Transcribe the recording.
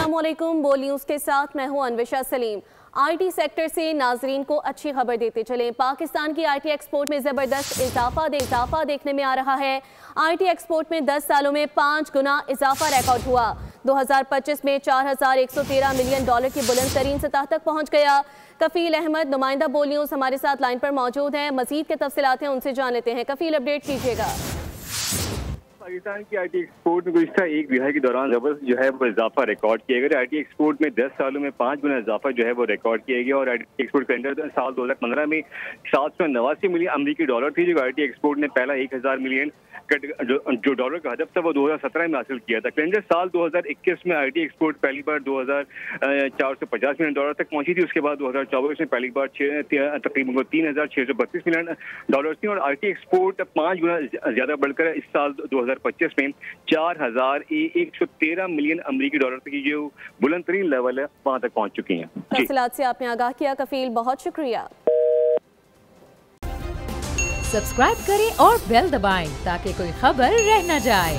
अस्सलामुअलैकुम। बोल न्यूज़ के साथ मैं हूं अनविशा सलीम। आईटी सेक्टर से नाजरीन को अच्छी खबर देते चलें। पाकिस्तान की आईटी एक्सपोर्ट में ज़बरदस्त इजाफा देखने में आ रहा है। आईटी एक्सपोर्ट में 10 सालों में 5 गुना इजाफा रिकॉर्ड हुआ। 2025 में $4,113 मिलियन की बुलंद तरीन सतह तक पहुंच गया। कफील अहमद, नुमाइंदा बोल न्यूज़, हमारे साथ लाइन पर मौजूद हैं। मजीद के तफसीलात हैं, उनसे जान लेते हैं। कफील, अपडेट कीजिएगा। पाकिस्तान की आईटी एक्सपोर्ट में गुज़िश्ता एक दिहाई के दौरान जबरदस्त जो है वो इजाफा रिकॉर्ड किया गया। आईटी एक्सपोर्ट में 10 सालों में 5 गुना इजाफा जो है वो रिकॉर्ड किया गया और आईटी एक्सपोर्ट टेंडर साल 2015 में $789 मिलियन अमरीकी डॉलर थी, जो आईटी एक्सपोर्ट ने पहला 1000 मिलियन जो डॉलर का हदफ था वो 2017 में हासिल किया था। कैलेंडर साल 2021 में आईटी एक्सपोर्ट पहली बार $2450 मिलियन तक पहुंची थी। उसके बाद 2024 में पहली बार तकरीबन $3632 मिलियन थी और आईटी एक्सपोर्ट 5 गुना ज्यादा बढ़कर इस साल 2025 में $4113 मिलियन अमरीकी डॉलर तक की जो बुलंद तरीन लेवल है वहां तक पहुंच चुकी हैं। तफसीलात से आपने आगाह किया कफील, बहुत शुक्रिया। सब्सक्राइब करें और बेल दबाएं ताकि कोई खबर रह न जाए।